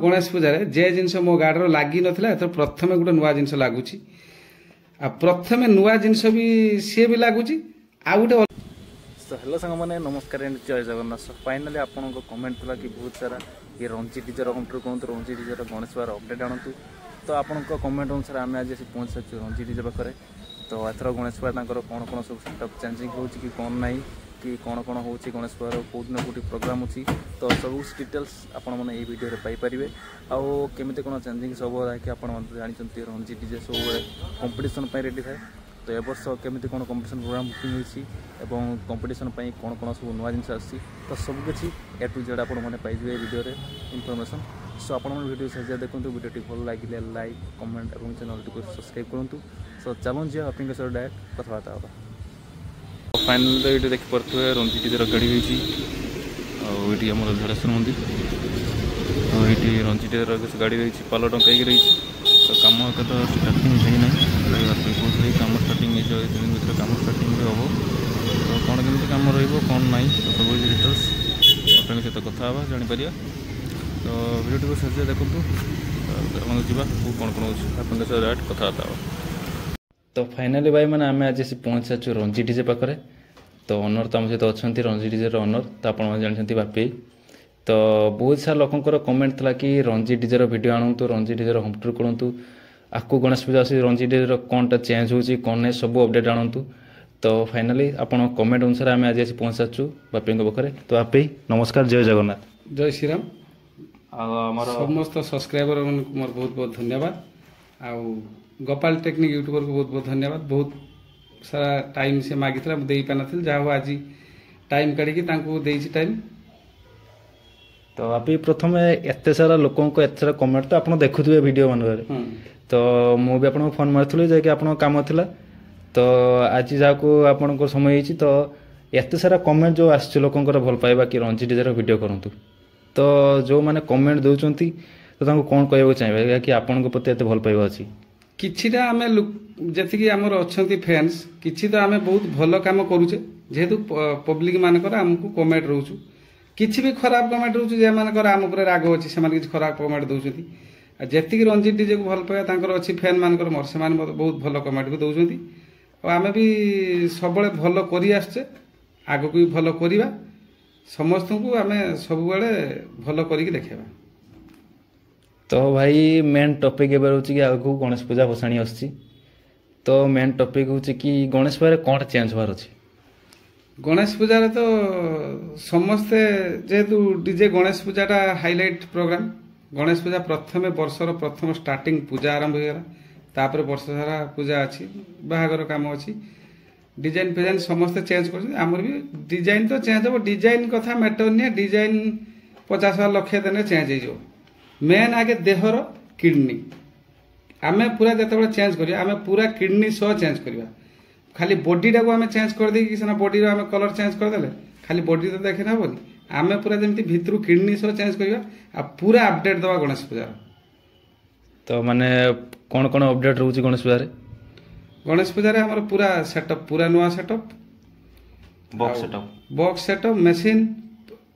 गणेश पूजा जे जिनस मो गाड़ी लगी नाला प्रथम गोटे नुआ जिनस लगुच प्रथम नुआ जिनस भी सी भी लगुच आ गोटे हेलो सांग मैंने नमस्कार जय जगन्नाथ फाइनाली आपन कमेंट था कि बहुत सारा ये रंजी टीचर कंप्यूटर कहूँ रंजी टीचर गणेश बार अपडेट आणतु तो आपण कमेंट अनुसार आम आज पहुँच सारी रंजी टीचर पाखे तो एथर गणेश बार कौन कौन सब सेटअप चेंजिंग हो कौन ना कि कौन कौन हो गणेश बार कौ दिन कौटी प्रोग्राम अच्छी तो सब डिटेल्स आपण मैंने ये वीडियो पाइपर आउ केमी कौन चेंजिंग सब कि आप जानते रंजी टीचर सब कंपिटिशन रेडी थाए तो ए वर्ष केमी कौन कंपिटिशन प्रोग्राम बुकिंग होती कंपिटिशन कौन कौन सब नुआ जिन आसी तो सबकि ए टू जेड आपने पाइबे वीडियो इनफॉरमेशन सो आप वीडियो साइज देखो वीडियो भल लगे लाइक कमेंट और चैनल को सब्सक्राइब करूँ सो चलूँ जी आपके सर डायरेक्ट कथबार्ता होगा फाइनाल ये देखिपे रंजी टीचर गाड़ी होती आम झड़ेश्वर मंदिर तो ये रंजी टीचर गाड़ी रही पाल टंकाई रही तो कम तो स्टार्टिंग होना कौन कम स्टार्टिंग भर कम स्टार्टिंग हम तो कौन केमी कम रौन ना तो सब डिटेल्स अपने सहित कथा जापर तो वीडियो को शेष देखूँ जावा कौन कौन आपन सहित डायरेक्ट कथबार्ता हाँ तो फाइनाली भाई मैंने आम आज पहुँच सारे रंजी डीजे पाखे तो ओनर तो आम सहित अच्छा रंजी डीजे ओनर तो आप जानते बापी तो बहुत सारा लोकंर कमेंट था कि रंजी डीजे वीडियो आणतु रंजी डीजे होम टूर करूँ आकु गणेश पूजा आसी रंजी डीजे कौनटा चेंज होची कौन नहीं सब अपडेट आणतु तो फाइनाली आपन कमेंट अनुसार आम आज पहुँच सारू बापी पाखे तो बापी नमस्कार जय जगन्नाथ जय श्रीराम समस्त सब्सक्राइबर मोर बहुत बहुत धन्यवाद आउ गोपाल टेक्निक यूट्यूबर को बहुत बहुत धन्यवाद बहुत सारा टाइम से मागी दे पार ना जहाँ आज टाइम काढ़ी टाइम तो अभी प्रथम एत सारा लोक एत सारा कमेंट तो आप देखुए वीडियो मान तो मुझे आपको फोन मारी जैक आप कम था तो आज जहाँ आपन समय होती तो एत सारा कमेंट जो आस लोकंर भल पाइबा कि रंजी डीजे वीडियो करूँ तो जो मैंने कमेंट दौरान तो कौन कहना चाहिए कि आपण प्रति एत भल पाइबा अच्छी किछिटा आमे जति आमर अच्छी फैंस किछि तो आमे बहुत भल काम करूचे जेहेतु पब्लिक मानकर आमको कमेंट रोचु किछि भी खराब कमेंट रोचु जे मानकर आम ऊपर राग अछि से माने किछि खराब कमेंट दउछथि जेतिक रंजीत डीजे को भल पाया तांकर अछि फैन मानकर मोर से मान बहुत भल कमेंट भी दउछथि और आमे भी सबले भल करि आछे आगो को भी भल करिवा समस्त को आमे सब बेले भल करिक देखेबा तो भाई मेन टॉपिक एबार होची कि आगु गणेश पूजा भसाणी आछि तो मेन टॉपिक होची कि गणेश पूजा कोन चेंज होबार अछि गणेश पूजा तो समस्ते जेहेतु डीजे गणेश पूजाटा हाइलाइट प्रोग्राम गणेश पूजा प्रथम वर्षर प्रथम स्टार्टिंग पूजा आरंभ होगा तापर वर्ष सारा पूजा अच्छी बाहागर काम अच्छी डिजाइन फिजाइन समस्ते चेंज कर भी डिजाइन तो चेंज हम डिजाइन कथा मैटर नहीं डिजाइन 50,000 लक्ष दिन चेंज हो मेन आगे देहर किडनी आमे पूरा जो चेंज करिया आमे पूरा किडनी सह चेंज करिया खाली बॉडीटा को आमे चेंज कर देकी सिना बॉडी आमे कलर चेंज कर देले खाली बॉडी तो देखे ना हबनी आमे पूरा जेमती भितरु किडनी सह चेंज करिया आ पूरा अपडेट दवा गणेश पूजा तो माने कौन कौन अपडेट रहउची गणेश पूजा रे हमर पूरा सेटअप पूरा नुआ सेटअप बॉक्स सेटअप मशीन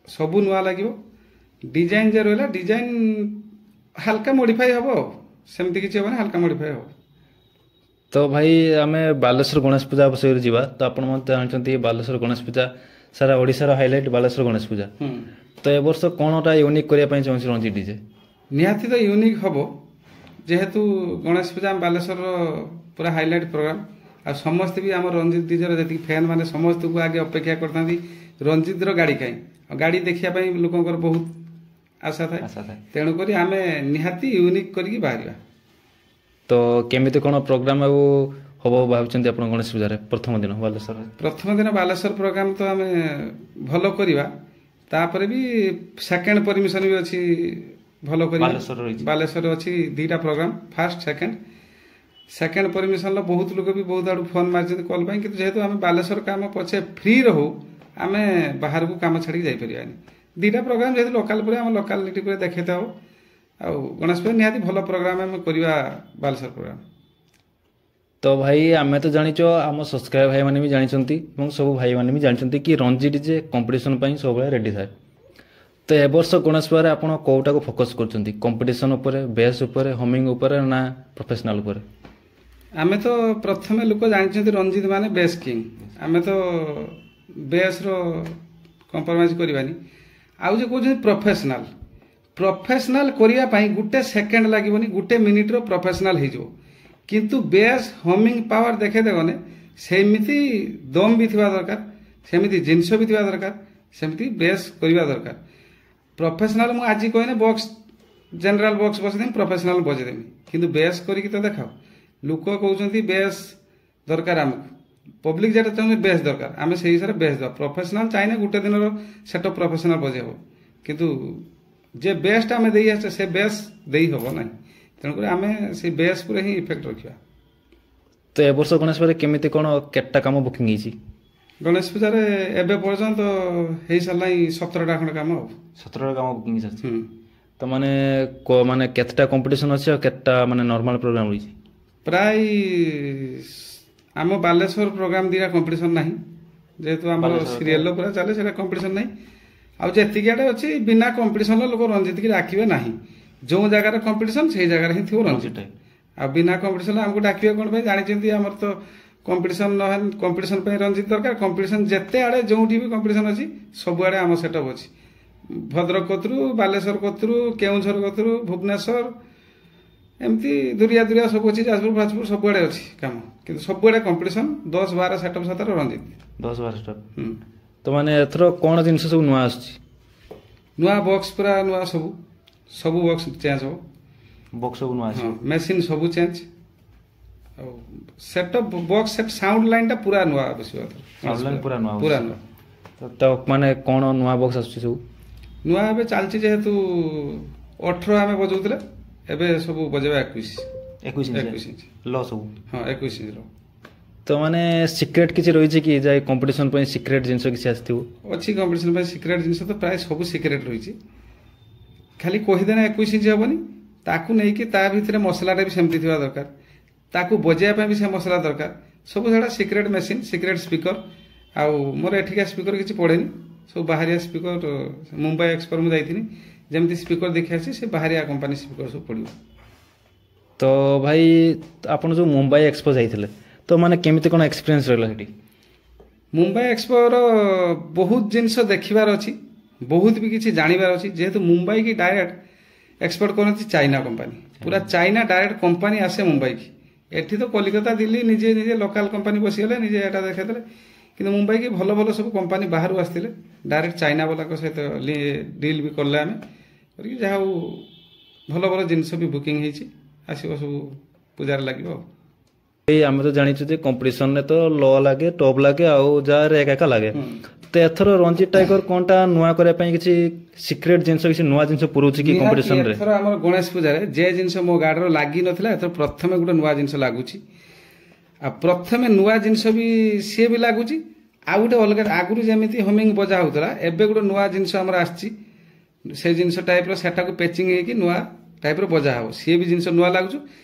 सबु नुआ लागिवो डिजाइन जे रहला डिजाइन हल्का मॉडिफाई हबो सेमती किछि हबो हल्का मॉडिफाई हबो तो भाई आमे बालेश्वर गणेश पूजा विषय जीवा तो आपण मते जानछंती बालेश्वर गणेश पूजा सारा ओडिसा रो हाइलाइट बालेश्वर गणेश पूजा तो ए वर्ष कोनटा यूनिक करिया पई चाहछि रंजी डीजे निहाती तो यूनिक हबो जेहेतु गणेश पूजा बालेश्वर पूरा हाइलाइट प्रोग्राम आ समस्त भी आम रंजीत डीजे जी फैन माने समस्त को आगे अपेक्षा करता रंजीत गाड़ी कहीं गाड़ी देखा लोकंर बहुत आशा थाए तेणुक आम निहाती यूनिक करके बाहर तो केमिति कोन प्रोग्राम हम भावुं आप गणेश पूजा प्रथम दिन बालेश्वर प्रोग्राम तो आम भल करवा तापर भी सेकेंड परमिशन भी अच्छी भल बालेश्वर अच्छी दीटा प्रोग्राम फास्ट सेकेंड परमिशन बहुत लोग भी बहुत आड़ फोन मार्च कल कि जेहेतु आम बालेश्वर काम पछे फ्री रहू आम बाहर को काम छाड़ी जापर दीटा प्रोग्राम जेहेतु लोकाल लोकालिटी देखे था आ गणेश पूजा निहाती भल प्रोग्राम आम करवा बालेश्वर प्रोग्राम तो भाई आम तो जाच आम सब्सक्राइब भाई मैंने भी जानते सब भाई मैंने भी जानते कि रंजी डीजे कंपटीशन सब रेडी थाए ତ ଏ ବର୍ଷ ଗଣେଶ ପୂଜାରେ ଆପଣ କୋଉଟାକୁ ଫୋକସ୍ କରୁଛନ୍ତି, କମ୍ପିଟିସନ୍ ଉପରେ, ବେସ୍ ଉପରେ, ହୋମିଂ ଉପରେ ନା ପ୍ରୋଫେସନାଲ ଉପରେ? ଆମେ ତ ପ୍ରଥମେ ଲୋକ ଜାଣିଛନ୍ତି ରଞ୍ଜିତ ମାନେ ବେସ୍ କିଙ୍ଗ, ଆମେ ତ ବେସ୍ର କମ୍ପ୍ରମାଇଜ କରିବାନି। ଆଉ ଯେ କହୁଛନ୍ତି ପ୍ରଫେସନାଲ କରିବା ପାଇଁ ଗୋଟେ ସେକେଣ୍ଡ ଲାଗିବନି, ଗୋଟେ ମିନିଟ୍ର ପ୍ରଫେସନାଲ ହେଇଯିବ। କିନ୍ତୁ ବେସ୍ ହୋମିଂ ପାୱାର ଦେଖେଇଦେବନି, ସେମିତି ଦମ୍ ବି ଥିବା ଦରକାର, ସେମିତି ଜିନିଷ ବି ଥିବା ଦରକାର, ସେମିତି ବେସ୍ କରିବା ଦରକାର। ପ୍ରଫେସନାଲ ମୁଁ ଆଜି କହିନେ ବକ୍ସ ଜେନେରାଲ ବକ୍ସ ବସେଇଦେମି, ପ୍ରଫେସନାଲ ବଜେଇଦେମି, କିନ୍ତୁ ବେସ୍ କରିକି ତ ଦେଖାଅ। ଲୋକ କହୁଛନ୍ତି ବେସ୍ ଦରକାର ଆମକୁ, ପବ୍ଲିକ ଯେଟା ଚାହୁଁଛନ୍ତି ବେସ୍ ଦରକାର, ଆମେ ସେଇ ହିସାବରେ ବେସ୍ ଦେବା। ପ୍ରଫେସନାଲ ଚାହିଁଲେ ଗୋଟେ ଦିନର ସେଟଅପ୍ ପ୍ରଫେସନାଲ ବଜେଇ ହେବ, କିନ୍ତୁ ଯେ ବେସ୍ଟା ଆମେ ଦେଇ ଆସିଛେ ସେ ବେସ୍ ଦେଇ ହେବ ନାହିଁ। ତେଣୁକରି ଆମେ ସେଇ ବେସ୍ ଉପରେ ହିଁ ଇଫେକ୍ଟ ରଖିବା। ତ ଏ ବର୍ଷ ଗଣେଶ ପୂଜାରେ କେମିତି କ'ଣ କେତେଟା କାମ ବୁକିଂ ହେଇଛି? ଗଣେଶ ପୂଜାରେ ଏବେ ପର୍ଯ୍ୟନ୍ତ ହେଇସାରିଲାଣି 17ଟା ଖଣ୍ଡେ କାମ। ଆଉ 17ଟା କାମ ବୁକିଂ ହେଇସାରିଛି। ତ ମାନେ କେତେଟା କମ୍ପିଟିସନ୍ ଅଛି ଆଉ କେତେଟା ମାନେ ନର୍ମାଲ ପ୍ରୋଗ୍ରାମ ରହିଛି? ପ୍ରାୟ ଆମ ବାଲେଶ୍ୱର ପ୍ରୋଗ୍ରାମ ଦିଟା କମ୍ପିଟିସନ୍ ନାହିଁ, ଯେହେତୁ ଆମର ସିରିଏଲ ପୁରା ଚାଲେ, ସେଇଟା କମ୍ପିଟିସନ୍ ନାହିଁ। ଆଉ ଯେତିକି ଆଡ଼େ ଅଛି ବିନା କମ୍ପିଟିସନ୍ର ଲୋକ ରଞ୍ଜିତକି ଡାକିବେ ନାହିଁ। ଯେଉଁ ଜାଗାରେ କମ୍ପିଟିସନ୍ ସେଇ ଜାଗାରେ ହିଁ ଥିବ ରଞ୍ଜିତ। ଆଉ ବିନା କମ୍ପିଟିସନ୍ ଆମକୁ ଡାକିବେ କ'ଣ ପାଇଁ? ଜାଣିଛନ୍ତି ଆମର ତ କମ୍ପିଟିସନ୍ ନହେଲେ କମ୍ପିଟିସନ୍ ପାଇଁ ରଞ୍ଜିତ ଦରକାର। କମ୍ପିଟିସନ୍ ଯେତେ ଆଡ଼େ ଯେଉଁଠି ବି କମ୍ପିଟିସନ୍ ଅଛି ସବୁଆଡ଼େ ଆମ ସେଟଅପ୍ ଅଛି। ଭଦ୍ରକ କତରୁ, ବାଲେଶ୍ୱର କତରୁ, କେଉଁଝର କତରୁ, ଭୁବନେଶ୍ୱର, ଏମିତି ଦୁରିଆ ସବୁ ଅଛି, ଯାଜପୁର ଫାଜପୁର ସବୁଆଡ଼େ ଅଛି କାମ। କିନ୍ତୁ ସବୁଆଡ଼େ କମ୍ପିଟିସନ୍ 10-12 ସେଟଅପ୍ ସାଥିରେ ରଞ୍ଜିତ। 10-12 ସେଟଅପ୍। ତ ମାନେ ଏଥର କ'ଣ ଜିନିଷ ସବୁ ନୂଆ ଆସୁଛି? ନୂଆ ବକ୍ସ ପୁରା ନୂଆ, ସବୁ ବକ୍ସ ଚେଞ୍ଜ ହେବ। ବକ୍ସ ସବୁ ନୂଆ ଆସିବ, ମେସିନ୍ ସବୁ ଚେଞ୍ଜ। ଆଉ ସେଟଅପ୍ ବକ୍ସ ସେଟ୍ ସାଉଣ୍ଡ ଲାଇନ୍ଟା ପୁରା ନୂଆ ବସିବ। ସାଉଣ୍ଡ ଲାଇନ୍ ପୁରା ନୂଆ। ତ ମାନେ କ'ଣ ନୂଆ ବକ୍ସ ଆସୁଛି ସବୁ? ନୂଆ ଏବେ ଚାଲିଛି, ଯେହେତୁ 18 ଆମେ ବଜାଉଥିଲେ, ଏବେ ସବୁ ବଜେଇବା 21 ଇଞ୍ଚ ଲ ସବୁ। ହଁ 21 ଇଞ୍ଚର। ତ ମାନେ ସିକ୍ରେଟ୍ କିଛି ରହିଛି କି, ଯାଇ କମ୍ପିଟିସନ୍ ପାଇଁ ସିକ୍ରେଟ୍ ଜିନିଷ କିଛି ଆସିଥିବ? ଅଛି କମ୍ପିଟିସନ୍ ପାଇଁ ସିକ୍ରେଟ୍ ଜିନିଷ ତ ପ୍ରାୟ ସବୁ ସିକ୍ରେଟ୍ ରହିଛି। ଖାଲି କହିଦେନା 21 ଇଞ୍ଚ ହେବନି, ତାକୁ ନେଇକି ତା ଭିତରେ ମସଲାଟା ବି ସେମିତି ଥିବା ଦରକାର, ତାକୁ ବଜେଇବା ପାଇଁ ବି ସେ ମସଲା ଦରକାର। ସବୁ ସେଟା ସିକ୍ରେଟ୍ ମେସିନ୍, ସିକ୍ରେଟ୍ ସ୍ପିକର। ଆଉ ମୋର ଏଠିକା ସ୍ପିକର କିଛି ପଡ଼େନି, ସବୁ ବାହାରିଆ ସ୍ପିକର। ମୁମ୍ବାଇ ଏକ୍ସପୋ ମୁଁ ଯାଇଥିଲି, ଯେମିତି ସ୍ପିକର ଦେଖି ଆସିଛି ସେ ବାହାରିଆ କମ୍ପାନୀ ସ୍ପିକର ସବୁ ପଡ଼ିବ। ତ ଭାଇ ଆପଣ ଯେଉଁ ମୁମ୍ବାଇ ଏକ୍ସପୋ ଯାଇଥିଲେ, ତ ମାନେ କେମିତି କ'ଣ ଏକ୍ସପିରିଏନ୍ସ ରହିଲା ସେଠି? ମୁମ୍ବାଇ ଏକ୍ସପୋର ବହୁତ ଜିନିଷ ଦେଖିବାର ଅଛି, ବହୁତ ବି କିଛି ଜାଣିବାର ଅଛି। ଯେହେତୁ ମୁମ୍ବାଇ କି ଡାଇରେକ୍ଟ ଏକ୍ସପୋର୍ଟ କରନ୍ତି ଚାଇନା କମ୍ପାନୀ, ପୁରା ଚାଇନା ଡାଇରେକ୍ଟ କମ୍ପାନୀ ଆସେ ମୁମ୍ବାଇ କି। ଏଠି ତ କଲିକତା, ଦିଲ୍ଲୀ ନିଜେ ଲୋକାଲ କମ୍ପାନୀ ବସିଗଲେ, ନିଜେ ଏଟା ଦେଖେଇଦେଲେ। କିନ୍ତୁ ମୁମ୍ବାଇ କି ଭଲ ସବୁ କମ୍ପାନୀ ବାହାରୁ ଆସିଥିଲେ, ଡାଇରେକ୍ଟ ଚାଇନା ବାଲାଙ୍କ ସହିତ ଡିଲ୍ ବି କଲେ ଆମେ କରିକି। ଯାହା ହଉ ଭଲ ଜିନିଷ ବି ବୁକିଂ ହେଇଛି, ଆସିବ ସବୁ ପୂଜାରେ ଲାଗିବ। ଆଉ ଆମେ ତ ଜାଣିଛୁ ଯେ କମ୍ପିଟିସନରେ ତ ଲ ଲାଗେ, ଟପ୍ ଲାଗେ, ଆଉ ଯାହା ଏକା ଲାଗେ। ତ ଏଥର ରଞ୍ଜିତ ଟାଇଗର କ'ଣଟା ନୂଆ କରିବା ପାଇଁ କିଛି ସିକ୍ରେଟ୍ ଜିନିଷ, କିଛି ନୂଆ ଜିନିଷ ପୁରଉଛି କି କମ୍ପିଟିସନରେ? ଏଥର ଆମର ଗଣେଶ ପୂଜାରେ ଯେ ଜିନିଷ ମୋ ଗାଡ଼ିର ଲାଗି ନଥିଲା, ଏଥର ପ୍ରଥମେ ଗୋଟେ ନୂଆ ଜିନିଷ ଲାଗୁଛି। ଆଉ ପ୍ରଥମେ ନୂଆ ଜିନିଷ ବି ସିଏ ବି ଲାଗୁଛି। ଆଉ ଗୋଟେ ଅଲଗା, ଆଗରୁ ଯେମିତି ହୋମିଂ ବଜା ହଉଥିଲା, ଏବେ ଗୋଟେ ନୂଆ ଜିନିଷ ଆମର ଆସିଛି। ସେ ଜିନିଷ ଟାଇପ୍ର ସେଟାକୁ ପେଚିଂ ହେଇକି ନୂଆ ଟାଇପ୍ର ବଜା ହବ, ସିଏ ବି ଜିନିଷ ନୂଆ ଲାଗୁଛି।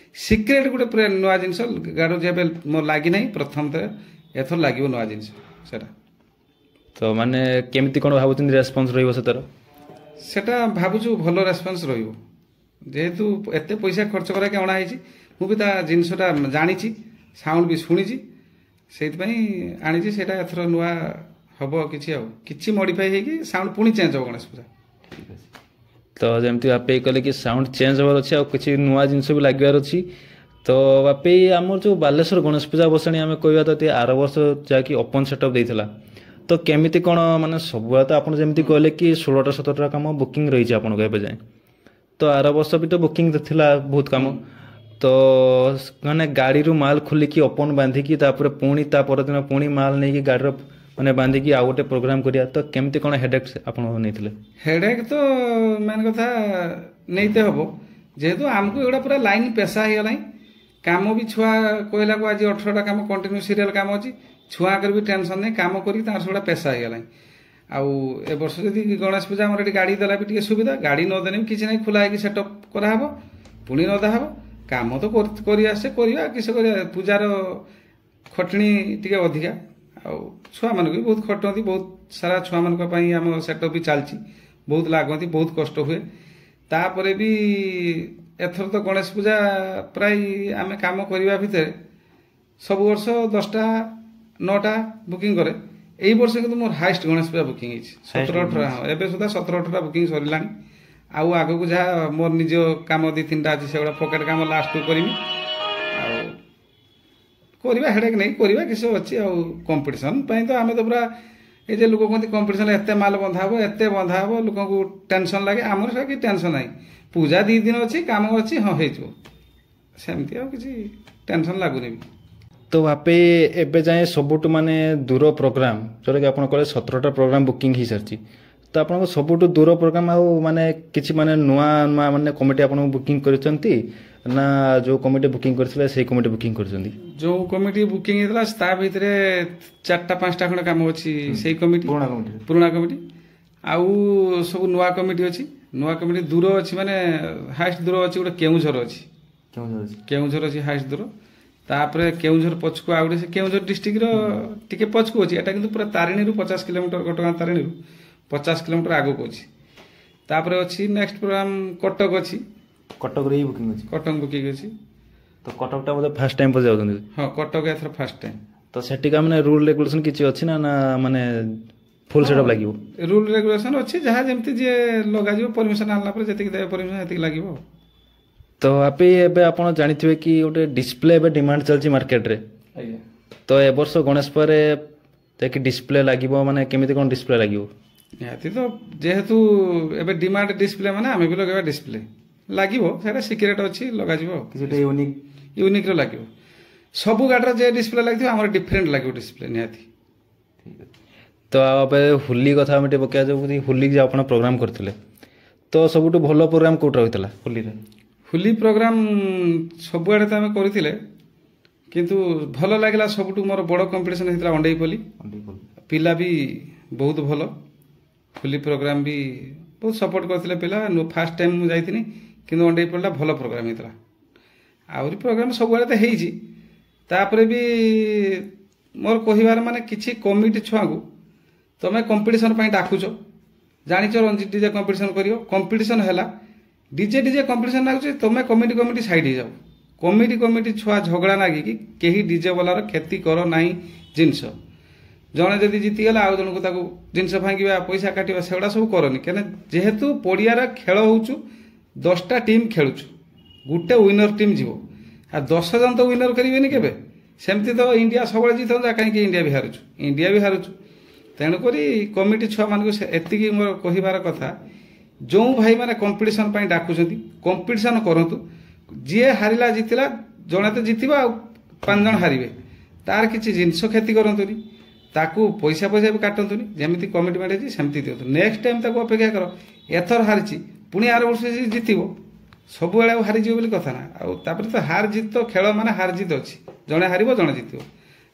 ସିକ୍ରେଟ୍ ଗୋଟେ ପୁରା ନୂଆ ଜିନିଷ ଗାଡ଼ିର ଯେବେ ମୋର ଲାଗିନାହିଁ, ପ୍ରଥମଥର ଏଥର ଲାଗିବ ନୂଆ ଜିନିଷ ସେଟା। ତ ମାନେ କେମିତି କ'ଣ ଭାବୁଛନ୍ତି ରେସ୍ପନ୍ସ ରହିବ ସେଥିର? ସେଟା ଭାବୁଛୁ ଭଲ ରେସ୍ପନ୍ସ ରହିବ, ଯେହେତୁ ଏତେ ପଇସା ଖର୍ଚ୍ଚ କରାଇକି ଅଣା ହେଇଛି। ମୁଁ ବି ତା ଜିନିଷଟା ଜାଣିଛି, ସାଉଣ୍ଡ ବି ଶୁଣିଛି, ସେଇଥିପାଇଁ ଆଣିଛି। ସେଇଟା ଏଥର ନୂଆ ହବ କିଛି ମଡିଫାଇ ହେଇକି ସାଉଣ୍ଡ ପୁଣି ଚେଞ୍ଜ ହବ ଗଣେଶ ପୂଜା। ତ ଯେମିତି ବାପି କହିଲେ କି ସାଉଣ୍ଡ ଚେଞ୍ଜ ହେବାର ଅଛି, ଆଉ କିଛି ନୂଆ ଜିନିଷ ବି ଲାଗିବାର ଅଛି। ତ ବାପି ଆମର ଯେଉଁ ବାଲେଶ୍ୱର ଗଣେଶ ପୂଜା ବସାଣି ଆମେ କହିବା ତ ଆର ବର୍ଷ ଯାହାକି ଓପନ୍ ସେଟଅପ୍ ଦେଇଥିଲା, ତ କେମିତି କ'ଣ ମାନେ ସବୁବେଳେ ତ ଆପଣ ଯେମିତି କହିଲେ କି 16-17ଟା କାମ ବୁକିଂ ରହିଛି ଆପଣଙ୍କ ଏବେ ଯାଏଁ, ତ ଆର ବର୍ଷ ବି ତ ବୁକିଂ ଥିଲା ବହୁତ କାମ। ତ ମାନେ ଗାଡ଼ିରୁ ମାଲ ଖୋଲିକି ଓପନ୍ ବାନ୍ଧିକି ତାପରେ ପୁଣି ତା ପରଦିନ ପୁଣି ମାଲ ନେଇକି ଗାଡ଼ିର ମାନେ ବାନ୍ଧିକି ଆଉ ଗୋଟେ ପ୍ରୋଗ୍ରାମ କରିବା, ତ କେମିତି କ'ଣ ହେଡେକ୍ ଆପଣ ନେଇଥିଲେ? ହେଡେକ୍ ତ ମେନ୍ କଥା ନେଇତେ ହବ, ଯେହେତୁ ଆମକୁ ଏଗୁଡ଼ା ପୁରା ଲାଇନ୍ ପେଶା ହେଇଗଲାଣି। କାମ ବି ଛୁଆ କହିଲାକୁ ଆଜି 18ଟା କାମ କଣ୍ଟିନ୍ୟୁ ସିରିଏଲ କାମ ଅଛି, ଛୁଆଙ୍କର ବି ଟେନସନ୍ ନାହିଁ, କାମ କରିକି ତାଙ୍କର ସେଗୁଡ଼ା ପେଶା ହେଇଗଲାଣି। ଆଉ ଏ ବର୍ଷ ଯଦି ଗଣେଶ ପୂଜା ଆମର ଏଠି ଗାଡ଼ି ଦେଲା ବି ଟିକେ ସୁବିଧା, ଗାଡ଼ି ନଦେଲେ ବି କିଛି ନାହିଁ, ଖୋଲା ହେଇକି ସେଟଅପ୍ କରାହେବ, ପୁଣି ନଦା ହେବ। କାମ ତ କରି ଆସେ, କରିବା କିସ କରିବା। ପୂଜାର ଖଟଣି ଟିକେ ଅଧିକା, ଆଉ ଛୁଆମାନଙ୍କୁ ବି ବହୁତ ଖଟନ୍ତି, ବହୁତ ସାରା ଛୁଆମାନଙ୍କ ପାଇଁ ଆମ ସେଟଅପ୍ ବି ଚାଲିଛି। ବହୁତ ଲାଗନ୍ତି, ବହୁତ କଷ୍ଟ ହୁଏ। ତାପରେ ବି ଏଥର ତ ଗଣେଶ ପୂଜା ପ୍ରାୟ ଆମେ କାମ କରିବା ଭିତରେ ସବୁ ବର୍ଷ 10ଟା 9ଟା ବୁକିଂ କରେ। ଏଇ ବର୍ଷ କିନ୍ତୁ ମୋର ହାଇଷ୍ଟ ଗଣେଶ ପୂଜା ବୁକିଂ ହେଇଛି 17-18। ହଁ, ଏବେ ସୁଦ୍ଧା 17-18ଟା ବୁକିଂ ସରିଲାଣି। ଆଉ ଆଗକୁ ଯାହା ମୋର ନିଜ କାମ 2-3ଟା ଅଛି, ସେଗୁଡ଼ା ପକେଟ କାମ ଲାଷ୍ଟକୁ କରିବି। ଆଉ କରିବା ହେଡ଼େକ୍ ନେଇ କରିବା କିଛି ଅଛି। ଆଉ କମ୍ପିଟିସନ୍ ପାଇଁ ତ ଆମେ ତ ପୁରା এই যে ଲୋକ କହନ୍ତି କମ୍ପିଟିସନ୍ ଏତେ ମାଲ ବନ୍ଧା ହେବ, ଏତେ ବନ୍ଧା ହେବ, ଲୋକଙ୍କୁ ଟେନସନ୍ ଲାଗେ। ଆମର ସେଟା କିଛି ଟେନସନ୍ ନାହିଁ। ପୂଜା 2 ଦିନ ଅଛି, କାମ ଅଛି, ହଁ ହେଇଯିବ, ସେମିତି ଆଉ କିଛି ଟେନସନ୍ ଲାଗୁନି। ତ ବାପି ଏବେ ଯାଏଁ ସବୁଠୁ ମାନେ ଦୂର ପ୍ରୋଗ୍ରାମ ଯେଉଁଟାକି ଆପଣ କହିଲେ 17ଟା ପ୍ରୋଗ୍ରାମ ବୁକିଂ ହେଇସାରିଛି, ତ ଆପଣଙ୍କ ସବୁଠୁ ଦୂର ପ୍ରୋଗ୍ରାମ ଆଉ ମାନେ କିଛି ମାନେ ନୂଆ ନୂଆ ମାନେ କମିଟି ଆପଣଙ୍କୁ ବୁକିଂ କରିଛନ୍ତି ନା ଯେଉଁ କମିଟି ବୁକିଂ କରିଥିଲେ ସେଇ କମିଟି ବୁକିଂ କରିଛନ୍ତି? ଯେଉଁ କମିଟି ବୁକିଂ ହେଇଥିଲା ତା ଭିତରେ 4ଟା-5ଟା ଖଣ୍ଡେ କାମ ଅଛି ସେଇ କମିଟି, ପୁରୁଣା କମିଟି। ଆଉ ସବୁ ନୂଆ କମିଟି ଅଛି। ନୂଆ କମିଟି ଦୂର ଅଛି, ମାନେ ହାଇଷ୍ଟ ଦୂର ଅଛି ଗୋଟେ କେଉଁଝର ଅଛି। କେଉଁଝର ଅଛି ହାଇଷ୍ଟ ଦୂର। ତାପରେ କେଉଁଝର ପଛକୁ ଆଉ ଗୋଟେ, ସେ କେଉଁଝର ଡିଷ୍ଟ୍ରିକ୍ଟର ଟିକେ ପଛକୁ ଅଛି। ଏଟା କିନ୍ତୁ ପୁରା ତାରିଣୀରୁ 50 କିଲୋମିଟର, ଘଟଗାଁ ତାରିଣୀରୁ 50 କିଲୋମିଟର ଆଗକୁ ଅଛି। ତାପରେ ଅଛି ନେକ୍ସଟ ପ୍ରୋଗ୍ରାମ କଟକ ଅଛି। କଟକରେ ହିଁ ବୁକିଂ ଅଛି? କଟକ ବୁକିଂ ଅଛି। ତ କଟକଟା ବୋଧେ ଫାର୍ଷ୍ଟ ଟାଇମ୍ ପରେ ଯାଉଛନ୍ତି? ହଁ, କଟକ ଏଥର ଫାର୍ଷ୍ଟ ଟାଇମ୍। ତ ସେଠିକା ମାନେ ରୁଲ୍ ରେଗୁଲେସନ୍ କିଛି ଅଛି ନା ମାନେ ଫୁଲ୍ ସେଟଅପ୍ ଲାଗିବ? ରୁଲ୍ ରେଗୁଲେସନ୍ ଅଛି, ଯାହା ଯେମିତି ଯିଏ ଲଗାଯିବ, ପରମିଶନ ଆଣିଲା ପରେ ଯେତିକି ଦେବେ ପରମିଶନ ସେତିକି ଲାଗିବ। ତ ଆପି ଏବେ ଆପଣ ଜାଣିଥିବେ କି ଗୋଟେ ଡିସପ୍ଲେ ଏବେ ଡିମାଣ୍ଡ ଚାଲିଛି ମାର୍କେଟରେ। ଆଜ୍ଞା। ତ ଏ ବର୍ଷ ଗଣେଶ ପରେ ଯାଇକି ଡିସପ୍ଲେ ଲାଗିବ, ମାନେ କେମିତି କ'ଣ ଡିସପ୍ଲେ ଲାଗିବ? ନିହାତି ତ, ଯେହେତୁ ଏବେ ଡିମାଣ୍ଡ ଡିସପ୍ଲେ ମାନେ ଆମେ ବି ଲଗାଇବା ଡିସପ୍ଲେ ଲାଗିବ। ସେଇଟା ସିକ୍ରେଟ୍ ଅଛି, ଲଗାଯିବ। କିଛି ୟୁନିକ୍ର ଲାଗିବ। ସବୁ ଗାଡ଼ିର ଯେ ଡିସପ୍ଲେ ଲାଗିଥିବ ଆମର ଡିଫରେଣ୍ଟ ଲାଗିବ ଡିସପ୍ଲେ ନିହାତି। ତ ଏବେ ହୋଲି କଥା ଆମେ ଟିକେ ପକାଇବା ଯାଉ। ହୋଲି ଯେ ଆପଣ ପ୍ରୋଗ୍ରାମ କରିଥିଲେ, ତ ସବୁଠୁ ଭଲ ପ୍ରୋଗ୍ରାମ କେଉଁଟା ହୋଇଥିଲା ହୋଲିରେ? ହୋଲି ପ୍ରୋଗ୍ରାମ ସବୁଆଡ଼େ ତ ଆମେ କରିଥିଲେ, କିନ୍ତୁ ଭଲ ଲାଗିଲା ସବୁଠୁ ମୋର ବଡ଼ କମ୍ପିଟିସନ୍ ହେଇଥିଲା ଅଣ୍ଡେଇପଲ୍ଲୀ। ପିଲା ବି ବହୁତ ଭଲ, ହୋଲି ପ୍ରୋଗ୍ରାମ ବି ବହୁତ ସପୋର୍ଟ କରିଥିଲେ ପିଲା। ଫାର୍ଷ୍ଟ ଟାଇମ୍ ମୁଁ ଯାଇଥିଲି, କିନ୍ତୁ ଅଣ୍ଡେଇପଲ୍ଲୀଟା ଭଲ ପ୍ରୋଗ୍ରାମ ହେଇଥିଲା। ଆହୁରି ପ୍ରୋଗ୍ରାମ ସବୁଆଡ଼େ ତ ହେଇଛି। ତାପରେ ବି ମୋର କହିବାର ମାନେ, କିଛି କମିଟି ଛୁଆଙ୍କୁ ତମେ କମ୍ପିଟିସନ୍ ପାଇଁ ଡାକୁଛ, ଜାଣିଛ ରଞ୍ଜିତ ଡିଜେ କମ୍ପିଟିସନ୍ କରିବ, କମ୍ପିଟିସନ୍ ହେଲା, ଡିଜେ କମ୍ପିଟିସନ୍ ଲାଗୁଛି, ତମେ କମିଟି ସାଇଡ୍ ହେଇଯାଉ। କମିଟି ଛୁଆ ଝଗଡ଼ା ନାଗିକି କେହି ଡିଜେ ବାଲାର କ୍ଷତି କର ନାହିଁ ଜିନିଷ। ଜଣେ ଯଦି ଜିତିଗଲା ଆଉ ଜଣକୁ ତାକୁ ଜିନିଷ ଭାଙ୍ଗିବା, ପଇସା କାଟିବା, ସେଗୁଡ଼ା ସବୁ କରନି। କାହିଁକିନା ଯେହେତୁ ପଡ଼ିଆର ଖେଳ ହେଉଛୁ, 10ଟା ଟିମ୍ ଖେଳୁଛୁ, ଗୋଟେ ୱିନର ଟିମ୍ ଯିବ। ଆଉ 10 ଜଣ ତ ୱିନର କରିବେନି କେବେ। ସେମିତି ତ ଇଣ୍ଡିଆ ସବୁବେଳେ ଜିତନ୍ତା, କାହିଁକି ଇଣ୍ଡିଆ ବି ହାରୁଛୁ। ତେଣୁକରି କମିଟି ଛୁଆମାନଙ୍କୁ ଏତିକି ମୋର କହିବାର କଥା, ଯେଉଁ ଭାଇମାନେ କମ୍ପିଟିସନ୍ ପାଇଁ ଡାକୁଛନ୍ତି କମ୍ପିଟିସନ୍ କରନ୍ତୁ। ଯିଏ ହାରିଲା ଜିତିଲା, ଜଣେ ତ ଜିତିବ ଆଉ 5 ଜଣ ହାରିବେ, ତାର କିଛି ଜିନିଷ କ୍ଷତି କରନ୍ତୁନି, ତାକୁ ପଇସା ବି କାଟନ୍ତୁନି। ଯେମିତି କମିଟମେଣ୍ଟ ହେଇଛି ସେମିତି ଦିଅନ୍ତୁ। ନେକ୍ସଟ ଟାଇମ୍ ତାକୁ ଅପେକ୍ଷା କର, ଏଥର ହାରିଛି ପୁଣି ଆର ବର୍ଷ ଜିତିବ, ସବୁବେଳେ ଆଉ ହାରିଯିବ ବୋଲି କଥା ନା। ଆଉ ତାପରେ ତ ହାର ଜିତ ତ, ଖେଳ ମାନେ ହାର ଜିତ ଅଛି, ଜଣେ ହାରିବ ଜଣେ ଜିତିବ।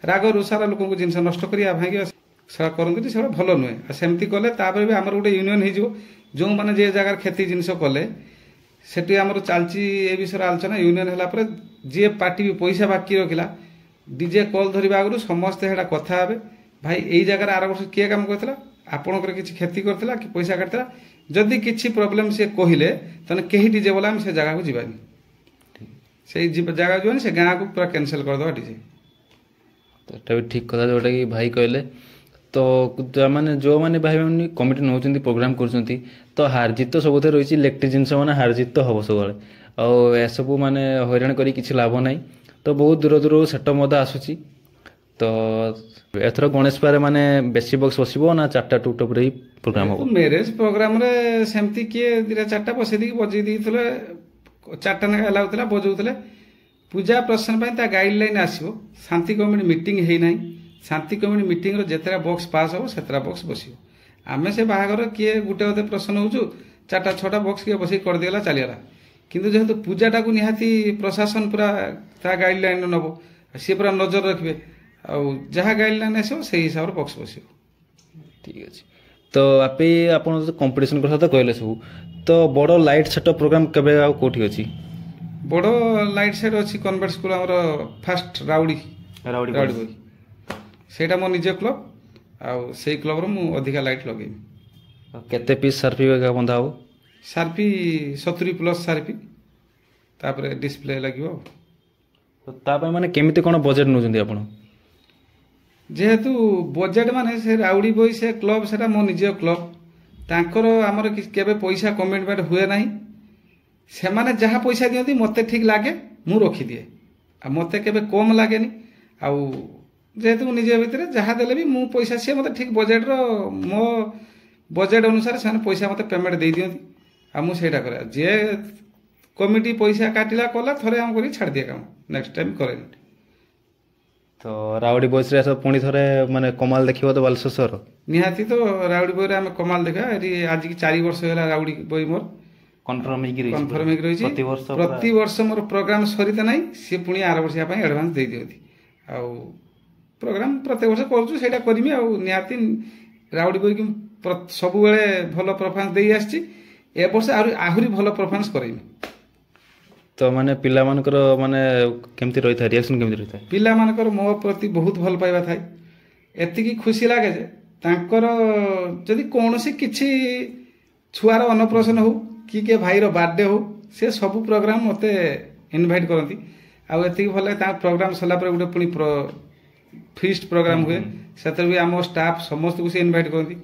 ରାଗ ରୁଷାର ଲୋକଙ୍କୁ ଜିନିଷ ନଷ୍ଟ କରିବା ଭାଙ୍ଗିବା ସେଟା କରନ୍ତୁନି, ସେଟା ଭଲ ନୁହେଁ। ଆଉ ସେମିତି କଲେ ତାପରେ ବି ଆମର ଗୋଟେ ୟୁନିୟନ ହେଇଯିବ। ଯେଉଁମାନେ ଯେ ଜାଗାରେ କ୍ଷତି ଜିନିଷ କଲେ, ସେଠି ଆମର ଚାଲିଛି ଏ ବିଷୟରେ ଆଲୋଚନା। ୟୁନିୟନ ହେଲା ପରେ ଯିଏ ପାର୍ଟି ବି ପଇସା ବାକି ରଖିଲା, ଡିଜେ କଲ୍ ଧରିବା ଆଗରୁ ସମସ୍ତେ ସେଇଟା କଥା ହେବେ, ଭାଇ ଏଇ ଜାଗାରେ ଆର ବର୍ଷ କିଏ କାମ କରିଥିଲା, ଆପଣଙ୍କର କିଛି କ୍ଷତି କରିଥିଲା କି ପଇସା କାଟିଥିଲା। ଯଦି କିଛି ପ୍ରୋବ୍ଲେମ୍ ସେ କହିଲେ, ତାହେଲେ କେହି ଡିଜେ ବୋଲେ ଆମେ ସେ ଜାଗାକୁ ଯିବାନି, ସେଇ ଜାଗାକୁ ଯିବାନି, ସେ ଗାଁକୁ ପୁରା କ୍ୟାନସେଲ୍ କରିଦେବା ଡିଜେ। ଏଟା ବି ଠିକ୍ କଥା ଯେଉଁଟାକି ଭାଇ କହିଲେ। ତ ମାନେ ଯେଉଁମାନେ ଭାଇମାନେ କମିଟି ନେଉଛନ୍ତି, ପ୍ରୋଗ୍ରାମ କରୁଛନ୍ତି, ତ ହାରଜିତ ତ ସବୁଥିରେ ରହିଛି। ଇଲେକ୍ଟ୍ରିକ୍ ଜିନିଷ ମାନେ ହାରଜିତ ତ ହେବ ସବୁବେଳେ। ଆଉ ଏସବୁ ମାନେ ହଇରାଣ କରି କିଛି ଲାଭ ନାହିଁ। ତ ବହୁତ ଦୂରରୁ ସେଟଅପ୍ ମଧ୍ୟ ଆସୁଛି। ତ ଏଥର ଗଣେଶ ପୂଜାରେ ମାନେ ବେଶୀ ବକ୍ସ ବସିବ ନା 4ଟା ଟୁଟପ୍ରେ ହିଁ ପ୍ରୋଗ୍ରାମ ହେବ? ମ୍ୟାରେଜ ପ୍ରୋଗ୍ରାମରେ ସେମିତି କିଏ 2-4ଟା ବସେଇ ଦେଇକି ବଜେଇ ଦେଇଥିଲେ, 4ଟା ନାଖା ଲାଗୁଥିଲା ବଜାଉଥିଲେ। ପୂଜା ପ୍ରସେସନ ପାଇଁ ତା ଗାଇଡଲାଇନ୍ ଆସିବ। ଶାନ୍ତି କମିଟି ମିଟିଂ ହେଇନାହିଁ। ଶାନ୍ତି କମିଟି ମିଟିଂର ଯେତେଟା ବକ୍ସ ପାସ୍ ହେବ ସେତେଟା ବକ୍ସ ବସିବ। ଆମେ ସେ ବାହାଘର କିଏ ଗୋଟେ ଅଧେ ପ୍ରସନ୍ନ ହେଉଛୁ, 4ଟା-6ଟା ବକ୍ସ କିଏ ବସେଇ କରିଦେଇଗଲା, ଚାଲିଗଲା। କିନ୍ତୁ ଯେହେତୁ ପୂଜାଟାକୁ ନିହାତି ପ୍ରଶାସନ ପୁରା ତା ଗାଇଡଲାଇନ୍ ନେବ, ସିଏ ପୁରା ନଜର ରଖିବେ, ଆଉ ଯାହା ଗାଇଡଲାଇନ୍ ଆସିବ ସେଇ ହିସାବରେ ବକ୍ସ ବସିବ। ଠିକ୍ ଅଛି। ତ ଆପଣ କମ୍ପିଟିସନ୍ କଥା ତ କହିଲେ ସବୁ, ତ ବଡ଼ ଲାଇଟ୍ ସେଟଅପ୍ ପ୍ରୋଗ୍ରାମ କେବେ ଆଉ କେଉଁଠି ଅଛି? ବଡ଼ ଲାଇଟ୍ ସେଟ୍ ଅଛି କନଭେଣ୍ଟ ସ୍କୁଲ, ଆମର ଫାଷ୍ଟ ରାଉଡ଼ି ସେଇଟା ମୋ ନିଜ କ୍ଲବ୍, ଆଉ ସେଇ କ୍ଲବ୍ର ମୁଁ ଅଧିକା ଲାଇଟ୍ ଲଗେଇବି। କେତେ ପିସ୍ ସାର୍ଫି ବନ୍ଧା ହବ? ସାର୍ପି 70+ ସାର୍ପି, ତାପରେ ଡିସପ୍ଲେ ଲାଗିବ। ତ ତା ପାଇଁ ମାନେ କେମିତି କ'ଣ ବଜେଟ୍ ନେଉଛନ୍ତି ଆପଣ? ଯେହେତୁ ବଜେଟ୍ ମାନେ ସେ ରାଉଡ଼ି ବଇ ସେ କ୍ଲବ୍ ସେଟା ମୋ ନିଜ କ୍ଲବ୍, ତାଙ୍କର ଆମର କେବେ ପଇସା କମିଟମେଣ୍ଟ ହୁଏ ନାହିଁ। ସେମାନେ ଯାହା ପଇସା ଦିଅନ୍ତି ମୋତେ ଠିକ୍ ଲାଗେ, ମୁଁ ରଖିଦିଏ, ଆଉ ମୋତେ କେବେ କମ୍ ଲାଗେନି। ଆଉ ଯେହେତୁ ମୁଁ ନିଜ ଭିତରେ ଯାହା ଦେଲେ ବି ମୁଁ ପଇସା, ସିଏ ମୋତେ ଠିକ୍ ବଜେଟ୍ର ମୋ ବଜେଟ୍ ଅନୁସାରେ ସେମାନେ ପଇସା ମୋତେ ପେମେଣ୍ଟ ଦେଇଦିଅନ୍ତି, ଆଉ ମୁଁ ସେଇଟା କରେ। ଯିଏ କମିଟି ପଇସା କାଟିଲା କଲା, ଥରେ ଆମ କରିକି ଛାଡ଼ିଦିଏ କାମ, ନେକ୍ସଟ ଟାଇମ୍ କରେନି। ତ ରାଉଡ଼ି ବଏସ୍ରେ ଆସ ପୁଣି ଥରେ ମାନେ କମାଲ ଦେଖିବ ତ ବାଲେଶ୍ୱର? ନିହାତି ତ ରାଉଡ଼ି ବଇରେ ଆମେ କମାଲ ଦେଖିବା। ଏଠି ଆଜିକି 4 ବର୍ଷ ହେଲା ରାଉଡ଼ି ବଇ ମୋର କନଫର୍ମ ହେଇକି ରହିଛି। ପ୍ରତିବର୍ଷ ମୋର ପ୍ରୋଗ୍ରାମ ସରିତେ ନାହିଁ, ସିଏ ପୁଣି ଆର ବର୍ଷିଆ ପାଇଁ ଆଡ଼ଭାନ୍ସ ଦେଇଦିଅନ୍ତି। ଆଉ ପ୍ରୋଗ୍ରାମ ପ୍ରତ୍ୟେକ ବର୍ଷ କରୁଛୁ, ସେଇଟା କରିମି। ଆଉ ନିହାତି ରାଉଡ଼ି ବଇକି ସବୁବେଳେ ଭଲ ପରଫର୍ମାନ୍ସ ଦେଇ ଆସିଛି, ଏ ବର୍ଷ ଆହୁରି ଭଲ ପରଫର୍ମାନ୍ସ କରେଇମି। ତ ମାନେ ପିଲାମାନଙ୍କର ମାନେ କେମିତି ରହିଥାଏ, ରିଆକ୍ସନ୍ କେମିତି ରହିଥାଏ? ପିଲାମାନଙ୍କର ମୋ ପ୍ରତି ବହୁତ ଭଲ ପାଇବା ଥାଏ। ଏତିକି ଖୁସି ଲାଗେ ଯେ ତାଙ୍କର ଯଦି କୌଣସି କିଛି ଛୁଆର ଅନ୍ନପ୍ରସନ୍ନ ହଉ କି କିଏ ଭାଇର ବାର୍ଥଡେ ହଉ, ସେ ସବୁ ପ୍ରୋଗ୍ରାମ ମୋତେ ଇନଭାଇଟ୍ କରନ୍ତି। ଆଉ ଏତିକି ଭଲ ଲାଗେ, ତାଙ୍କ ପ୍ରୋଗ୍ରାମ ସରିଲା ପରେ ଗୋଟେ ପୁଣି ଫିଷ୍ଟ ପ୍ରୋଗ୍ରାମ ହୁଏ, ସେଥିରେ ବି ଆମ ଷ୍ଟାଫ୍ ସମସ୍ତଙ୍କୁ ସେ ଇନଭାଇଟ୍ କରନ୍ତି।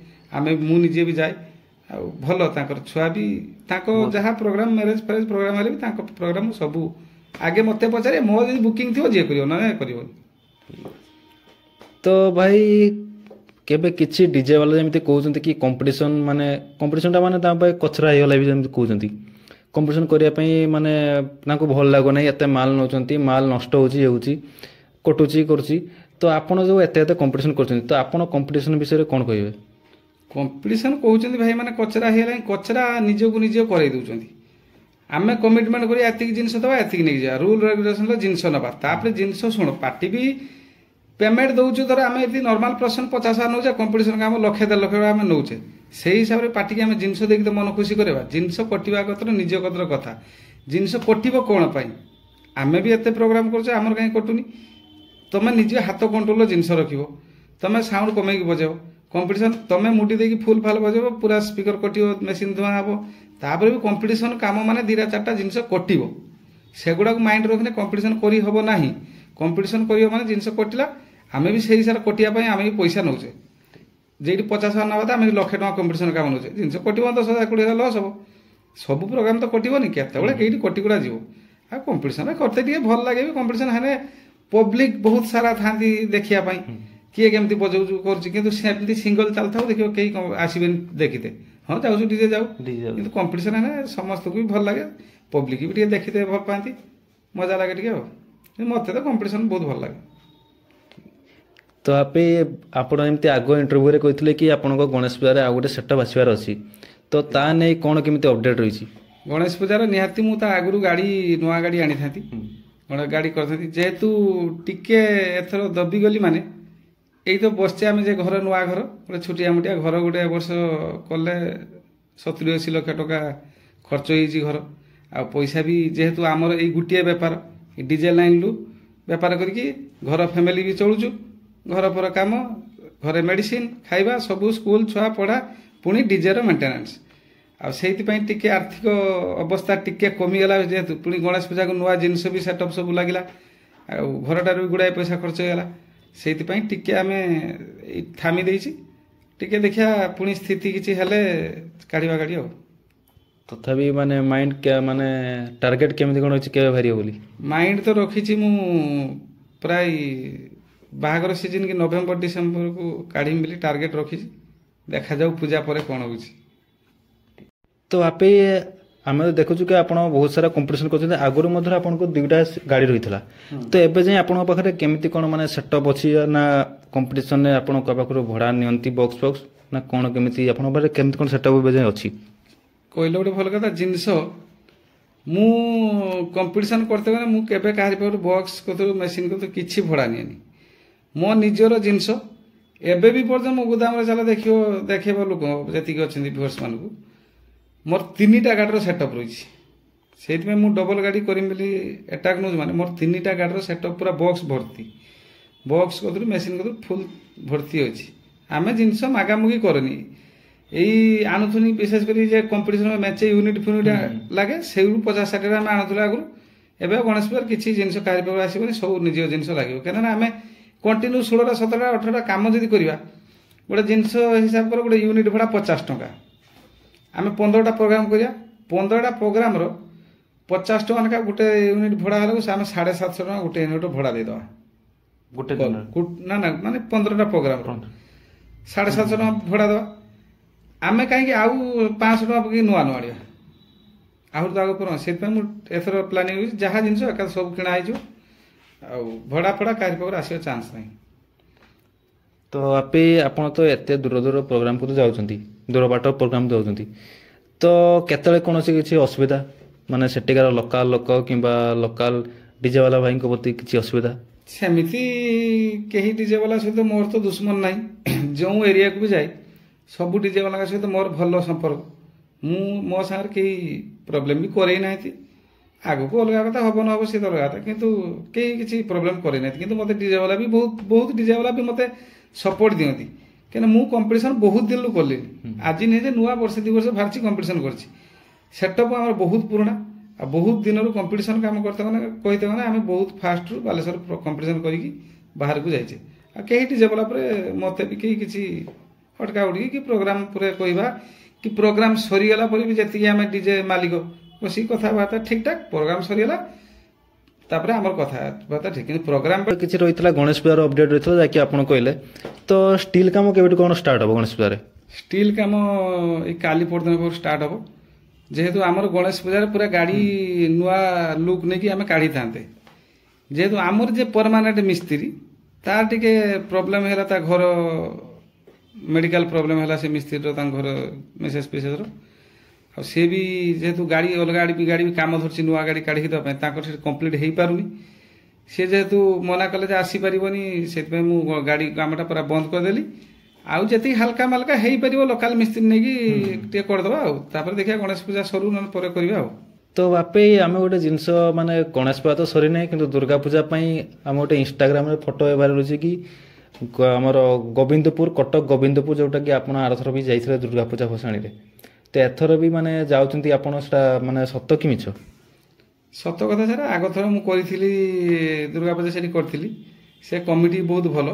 ମୁଁ ନିଜେ ବି ଯାଏ। ଆଉ ଭଲ, ତାଙ୍କର ଛୁଆ ବି ତାଙ୍କ ଯାହା ପ୍ରୋଗ୍ରାମ ମ୍ୟାରେଜ ଫ୍ୟାରେଜ ପ୍ରୋଗ୍ରାମ ହେଲେ ବି ତାଙ୍କ ପ୍ରୋଗ୍ରାମ ସବୁ ଆଗେ ମୋତେ ପଚାରେ, ମୋ ଯଦି ବୁକିଂ ଥିବ ଯିଏ କରିବ, ନହେଲେ କରିବନି। ତ ଭାଇ କେବେ କିଛି ଡିଜେ ବାଲା ଯେମିତି କହୁଛନ୍ତି କି କମ୍ପିଟିସନଟା ମାନେ ତା ପାଇଁ କଚରା ହେଇଗଲା ବି ଯେମିତି କହୁଛନ୍ତି, କମ୍ପିଟିସନ କରିବା ପାଇଁ ମାନେ ତାଙ୍କୁ ଭଲ ଲାଗୁନାହିଁ, ଏତେ ମାଲ ନେଉଛନ୍ତି, ମାଲ ନଷ୍ଟ ହେଉଛି କଟୁଛି କରୁଛି। ତ ଆପଣ ଯେଉଁ ଏତେ କମ୍ପିଟିସନ କରୁଛନ୍ତି, ତ ଆପଣ କମ୍ପିଟିସନ ବିଷୟରେ କ'ଣ କହିବେ? କମ୍ପିଟିସନ କହୁଛନ୍ତି ଭାଇ ମାନେ କଚରା ହେଇଗଲାଣି, କଚରା ନିଜକୁ ନିଜେ କରେଇ ଦେଉଛନ୍ତି। ଆମେ କମିଟମେଣ୍ଟ କରି ଏତିକି ଜିନିଷ ଦେବା, ଏତିକି ନେଇକି ଯିବା, ରୁଲ ରେଗୁଲେସନର ଜିନିଷ ନେବା। ତାପରେ ଜିନିଷ ଶୁଣ, ପାର୍ଟି ବି ପେମେଣ୍ଟ ଦେଉଛୁ, ଧର ଆମେ ଏମିତି ନର୍ମାଲ ପର୍ସନ 50,000 ନେଉଛେ, କମ୍ପିଟିସନ କାମ 1,00,000 1,50,000 ଆମେ ନେଉଛେ, ସେଇ ହିସାବରେ ପାର୍ଟିକି ଆମେ ଜିନିଷ ଦେଇକି ତ ମନ ଖୁସି କରିବା। ଜିନିଷ କଟିବା କଥା ନିଜ କଥା। ଜିନିଷ କଟିବ କ'ଣ ପାଇଁ? ଆମେ ବି ଏତେ ପ୍ରୋଗ୍ରାମ କରୁଛେ, ଆମର କାହିଁ କଟୁନି? ତମେ ନିଜ ହାତ କଣ୍ଟ୍ରୋଲର ଜିନିଷ ରଖିବ, ତମେ ସାଉଣ୍ଡ କମେଇକି ବଜାଇବ। କମ୍ପିଟିସନ ତମେ ମୁଣ୍ଡି ଦେଇକି ଫୁଲ ଫାଲ ବଜାଇବ, ପୁରା ସ୍ପିକର କଟିବ, ମେସିନ ଧୂଆଁ ହବ। ତାପରେ ବି କମ୍ପିଟିସନ କାମ ମାନେ 2-4ଟା ଜିନିଷ କଟିବ, ସେଗୁଡ଼ାକୁ ମାଇଣ୍ଡ ରଖିଲେ କମ୍ପିଟିସନ କରି ହେବ ନାହିଁ। କମ୍ପିଟିସନ କରିବ ମାନେ ଜିନିଷ କଟିଲା, ଆମେ ବି ସେଇ ହିସାବରେ କଟିବା ପାଇଁ ଆମେ ବି ପଇସା ନେଉଛେ। ଯେଇଠି 50,000 ନେବା, ଆମେ 1,00,000 ଟଙ୍କା କମ୍ପିଟିସନ କାମ ନେଉଛେ, ଜିନିଷ କଟିବ 10,000 20,000 ଲସ୍ ହବ। ସବୁ ପ୍ରୋଗ୍ରାମ ତ କଟିବନି, କେତେବେଳେ କେଇଠି କଟିଗୁଡ଼ା ଯିବ। ଆଉ କମ୍ପିଟିସନ କରତେ ଟିକେ ଭଲ ଲାଗେ ବି। କମ୍ପିଟିସନ ହେଲେ ପବ୍ଲିକ ବହୁତ ସାରା ଥାନ୍ତି ଦେଖିବା ପାଇଁ, କିଏ କେମିତି ବଜାଉଛୁ କରୁଛି। କିନ୍ତୁ ସେମିତି ସିଙ୍ଗଲ ଚାଲିଥାଉ, ଦେଖିବ କେହି ଆସିବେନି ଦେଖିତେ। ହଁ ଯାଉଛୁ ଡିଜେ ଯାଉ, କିନ୍ତୁ କମ୍ପିଟିସନ ହେଲେ ସମସ୍ତଙ୍କୁ ବି ଭଲ ଲାଗେ, ପବ୍ଲିକ ବି ଟିକେ ଦେଖିତେ ଭଲ ପାଆନ୍ତି, ମଜା ଲାଗେ ଟିକେ। ଆଉ ମୋତେ ତ କମ୍ପିଟିସନ ବହୁତ ଭଲ ଲାଗେ। ତ ଆପଣ ଏମିତି ଆଗ ଇଣ୍ଟରଭ୍ୟୁରେ କହିଥିଲେ କି ଆପଣଙ୍କ ଗଣେଶ ପୂଜାରେ ଆଉ ଗୋଟେ ସେଟଅପ୍ ଆସିବାର ଅଛି, ତ ତା ନେଇ କ'ଣ କେମିତି ଅପଡେଟ୍ ରହିଛି? ଗଣେଶ ପୂଜାର ନିହାତି ମୁଁ ତା ଆଗରୁ ନୂଆ ଗାଡ଼ି ଆଣିଥାନ୍ତି, ଗାଡ଼ି କରିଥାନ୍ତି। ଯେହେତୁ ଟିକେ ଏଥର ଦବିଗଲି, ମାନେ ଏଇ ତ ବସିଛେ ଆମେ ଯେ ଘର, ନୂଆ ଘର, ଗୋଟେ ଛୋଟିଆ ମୋଟିଆ ଘର ଗୋଟେ ବର୍ଷ କଲେ 70-80 ଲକ୍ଷ ଟଙ୍କା ଖର୍ଚ୍ଚ ହେଇଛି ଘର। ଆଉ ପଇସା ବି, ଯେହେତୁ ଆମର ଏଇ ଗୋଟିଏ ବେପାର, ଏ ଡିଜେ ଲାଇନ୍ରୁ ବେପାର କରିକି ଘର ଫ୍ୟାମିଲି ବି ଚଳୁଛୁ, ଘର ପର କାମ, ଘରେ ମେଡ଼ିସିନ, ଖାଇବା, ସବୁ ସ୍କୁଲ ଛୁଆ ପଢ଼ା, ପୁଣି ଡିଜେର ମେଣ୍ଟେନାନ୍ସ। ଆଉ ସେଇଥିପାଇଁ ଟିକେ ଆର୍ଥିକ ଅବସ୍ଥା ଟିକେ କମିଗଲା, ଯେହେତୁ ପୁଣି ଗଣେଶ ପୂଜାକୁ ନୂଆ ଜିନିଷ ବି ସେଟଅପ୍ ସବୁ ଲାଗିଲା, ଆଉ ଘରଟାରୁ ବି ଗୁଡ଼ାଏ ପଇସା ଖର୍ଚ୍ଚ ହେଇଗଲା। ସେଇଥିପାଇଁ ଟିକେ ଆମେ ଥାମି ଦେଇଛି, ଟିକେ ଦେଖିବା ପୁଣି ସ୍ଥିତି କିଛି ହେଲେ କାଢ଼ିବା ଗାଡ଼ି। ଆଉ ତଥାପି ମାନେ ମାନେ ଟାର୍ଗେଟ କେମିତି କ'ଣ ଅଛି, କେବେ ବାହାରିବ ବୋଲି? ମାଇଣ୍ଡ ତ ରଖିଛି ମୁଁ ପ୍ରାୟ ବାହାଘର ସିଜନ କି ନଭେମ୍ବର-ଡିସେମ୍ବରକୁ କାଢ଼ିମି ବୋଲି ଟାର୍ଗେଟ ରଖିଛି। ଦେଖାଯାଉ ପୂଜା ପରେ କ'ଣ ହେଉଛି। ତ ଆମେ ଦେଖୁଛୁ କି ଆପଣ ବହୁତ ସାରା କମ୍ପିଟିସନ କରୁଛନ୍ତି। ଆଗରୁ ମଧ୍ୟ ଆପଣଙ୍କୁ 2ଟା ଗାଡ଼ି ରହିଥିଲା, ତ ଏବେ ଯାଏଁ ଆପଣଙ୍କ ପାଖରେ କେମିତି କ'ଣ ମାନେ ସେଟଅପ୍ ଅଛି, ନା କମ୍ପିଟିସନରେ ଆପଣଙ୍କ ପାଖରୁ ଭଡ଼ା ନିଅନ୍ତି ବକ୍ସ ନା କ'ଣ କେମିତି ଆପଣଙ୍କ ପାଖରେ କେମିତି କ'ଣ ସେଟଅପ୍ ଏବେ ଯାଏଁ ଅଛି? କହିଲେ ଗୋଟେ ଭଲ କଥା। ଜିନିଷ ମୁଁ କମ୍ପିଟିସନ କରିତେ ଗଲେ ମୁଁ କେବେ କାହାରି ପାଖରୁ ବକ୍ସ କତରୁ ମେସିନ କତରୁ କିଛି ଭଡ଼ା ନିଏନି। ମୋ ନିଜର ଜିନିଷ ଏବେ ବି ପର୍ଯ୍ୟନ୍ତ ମୋ ଗୋଦାମରେ ଚାଲ ଦେଖେଇବ ଲୋକ ଯେତିକି ଅଛନ୍ତି ଭିଉଅର୍ସ ମାନଙ୍କୁ, ମୋର 3ଟା ଗାଡ଼ିର ସେଟଅପ୍ ରହିଛି। ସେଇଥିପାଇଁ ମୁଁ ଡବଲ ଗାଡ଼ି କରିମି ବୋଲି ଆଟାକ୍ ନେଉଛି। ମାନେ ମୋର 3ଟା ଗାଡ଼ିର ସେଟଅପ୍ ପୁରା ବକ୍ସ ଭର୍ତ୍ତି, ବକ୍ସ କତରୁ ମେସିନ କତରୁ ଫୁଲ ଭର୍ତ୍ତି ଅଛି। ଆମେ ଜିନିଷ ମାଗାମୁଗି କରୁନି। ଏଇ ଆଣୁଥୁନି ବିଶେଷ କରି ଯେ କମ୍ପିଟିସନ ମେଞ୍ଚେ ୟୁନିଟ୍ ଫ୍ୟୁନିଟ୍ ଲାଗେ ସେଇଠୁ 50-60 ଆମେ ଆଣୁଥିଲୁ ଆଗରୁ। ଏବେ ଗଣେଶ ପୂଜାରେ କିଛି ଜିନିଷ କାହାରି ପାଖରୁ ଆସିବନି, ସବୁ ନିଜ ଜିନିଷ ଲାଗିବ। କାହିଁକିନା ଆମେ କଣ୍ଟିନ୍ୟୁ 16ଟା 17ଟା 18ଟା କାମ ଯଦି କରିବା, ଗୋଟେ ଜିନିଷ ହିସାବ କର ଗୋଟେ ୟୁନିଟ୍ ଭଡ଼ା 50 ଟଙ୍କା। ଆମେ 15ଟା ପ୍ରୋଗ୍ରାମ କରିବା, 15ଟା ପ୍ରୋଗ୍ରାମର 50 ଟଙ୍କା ଲେଖା ଗୋଟେ ୟୁନିଟ୍ ଭଡ଼ା ହେଲାକୁ ଆମେ 750 ଟଙ୍କା ଗୋଟେ ୟୁନିଟ୍ ଭଡ଼ା ଦେଇଦେବା। ଗୋଟେ ନା ମାନେ 15ଟା ପ୍ରୋଗ୍ରାମ 750 ଟଙ୍କା ଭଡ଼ା ଦେବା। ଆମେ କାହିଁକି ଆଉ 500 ଟଙ୍କା ପକେଇକି ନୂଆ ଆଣିବା, ଆହୁରି ତ ଆଗକୁ ପଡ଼ିବ। ସେଥିପାଇଁ ମୁଁ ଏଥର ପ୍ଲାନିଂ ହେଉଛି ଯାହା ଜିନିଷ ଏକା ସବୁ କିଣା ହେଇଯିବ, ଆଉ ଭଡ଼ା ଫଡ଼ା କାହାରି ପାଖରେ ଆସିବା ଚାନ୍ସ ନାହିଁ। ତ ଆପଣ ତ ଏତେ ଦୂର ଦୂର ପ୍ରୋଗ୍ରାମକୁ ତ ଯାଉଛନ୍ତି, ଦୂର ବାଟ ପ୍ରୋଗ୍ରାମ ଯାଉଛନ୍ତି, ତ କେତେବେଳେ କୌଣସି କିଛି ଅସୁବିଧା ମାନେ ସେଠିକାର ଲୋକାଲ ଲୋକ କିମ୍ବା ଲୋକାଲ ଡିଜେ ବାଲା ଭାଇଙ୍କ ପ୍ରତି କିଛି ଅସୁବିଧା? ସେମିତି କେହି ଡିଜେ ବାଲା ସହିତ ମୋର ତ ଦୁଶ୍ମନ ନାହିଁ। ଯେଉଁ ଏରିଆକୁ ବି ଯାଏ ସବୁ ଡିଜେ ବାଲାଙ୍କ ସହିତ ମୋର ଭଲ ସମ୍ପର୍କ। ମୁଁ ମୋ ସାଙ୍ଗରେ କେହି ପ୍ରୋବ୍ଲେମ ବି କରେଇ ନାହାନ୍ତି। ଆଗକୁ ଅଲଗା କଥା ହବ ନ ହବ ସେ ତ ଅଲଗା କଥା, କିନ୍ତୁ କେହି କିଛି ପ୍ରୋବ୍ଲେମ କରେଇ ନାହାନ୍ତି। କିନ୍ତୁ ମୋତେ ଡିଜେ ବାଲା ବି ବହୁତ ଡିଜେ ବାଲା ବି ମୋତେ ସପୋର୍ଟ ଦିଅନ୍ତି, କାହିଁକିନା ମୁଁ କମ୍ପିଟିସନ ବହୁତ ଦିନରୁ କଲିଣି। ଆଜି ନୁହେଁ ଯେ ନୂଆ ବର୍ଷେ 2 ବର୍ଷ ବାହାରିଛି କମ୍ପିଟିସନ କରିଛି। ସେଟଅପ୍ ଆମର ବହୁତ ପୁରୁଣା, ଆଉ ବହୁତ ଦିନରୁ କମ୍ପିଟିସନ କାମ କରିତେ ମାନେ କହିତେ ମାନେ ଆମେ ବହୁତ ଫାଷ୍ଟରୁ ବାଲେଶ୍ୱର କମ୍ପିଟିସନ କରିକି ବାହାରକୁ ଯାଇଛେ। ଆଉ କେହି ଡିଜେ ବାଲା ପରେ ମୋତେ ବି କେହି କିଛି ଅଟକା ଉଟକି କି ପ୍ରୋଗ୍ରାମ ପରେ କହିବା କି ପ୍ରୋଗ୍ରାମ ସରିଗଲା ପରେ ବି ଯେତିକି ଆମେ ଡିଜେ ମାଲିକ ବସିକି କଥାବାର୍ତ୍ତା ଠିକଠାକ, ପ୍ରୋଗ୍ରାମ ସରିଗଲା ତାପରେ ଆମର କଥାବାର୍ତ୍ତା ଠିକ। କିନ୍ତୁ ପ୍ରୋଗ୍ରାମ କିଛି ରହିଥିଲା ଗଣେଶ ପୂଜାର ଅପଡେଟ୍ ରହିଥିଲା ଯାହାକି ଆପଣ କହିଲେ, ତ ଷ୍ଟିଲ୍ କାମ କେବେଠୁ କ'ଣ ଷ୍ଟାର୍ଟ ହେବ ଗଣେଶ ପୂଜାରେ? ଷ୍ଟିଲ୍ କାମ ଏଇ କାଲି ପରଦିନ ଷ୍ଟାର୍ଟ ହେବ। ଯେହେତୁ ଆମର ଗଣେଶ ପୂଜାରେ ପୁରା ଗାଡ଼ି ନୂଆ ଲୁକ୍ ନେଇକି ଆମେ କାଢ଼ିଥାନ୍ତେ, ଯେହେତୁ ଆମର ଯେ ପରମାନେଣ୍ଟ ମିସ୍ତ୍ରୀ ତାର ଟିକେ ପ୍ରୋବ୍ଲେମ ହେଲା, ତା ଘର ମେଡିକାଲ ପ୍ରୋବ୍ଲେମ ହେଲା ସେ ମିସ୍ତ୍ରୀର, ତାଙ୍କ ଘର ମିସେସ୍ ଫିସେସ୍ର। ଆଉ ସେ ବି ଯେହେତୁ ଗାଡ଼ି ଅଲଗା ଗାଡ଼ି ବି କାମ ଧରିଛି ନୂଆ ଗାଡ଼ି କାଢ଼ିକି ଦେବା ପାଇଁ, ତାଙ୍କର ସେଠି କମ୍ପ୍ଲିଟ୍ ହେଇପାରୁନି। ସେ ଯେହେତୁ ମନା କଲେ ଯେ ଆସିପାରିବନି, ସେଥିପାଇଁ ମୁଁ ଗାଡ଼ି କାମଟା ପୁରା ବନ୍ଦ କରିଦେଲି। ଆଉ ଯେତିକି ହାଲକା ମାଲକା ହେଇପାରିବ ଲୋକାଲ ମିସ୍ତ୍ରୀ ନେଇକି ଟିକେ କରିଦେବା। ଆଉ ତାପରେ ଦେଖିବା ଗଣେଶ ପୂଜା ସରୁ ନହେଲେ ପରେ କରିବା। ଆଉ ତ ବାପେ ଆମେ ଗୋଟେ ଜିନିଷ ମାନେ ଗଣେଶ ପୂଜା ତ ସରିନାହିଁ, କିନ୍ତୁ ଦୁର୍ଗା ପୂଜା ପାଇଁ ଆମେ ଗୋଟେ ଇନଷ୍ଟାଗ୍ରାମରେ ଫଟୋ ଭାଇରାଲ ହେଉଛି କି ଆମର ଗୋବିନ୍ଦପୁର, କଟକ ଗୋବିନ୍ଦପୁର, ଯେଉଁଟାକି ଆପଣ ଆରଥର ବି ଯାଇଥିଲେ ଦୁର୍ଗା ପୂଜା ଭସାଣୀରେ, ତ ଏଥର ବି ମାନେ ଯାଉଛନ୍ତି ଆପଣ, ସେଟା ମାନେ ସତ କି ମିଛ? ସତ କଥା ସାର୍, ଆଗଥର ମୁଁ କରିଥିଲି ଦୁର୍ଗା ପୂଜା ସେଠି କରିଥିଲି, ସେ କମିଟି ବହୁତ ଭଲ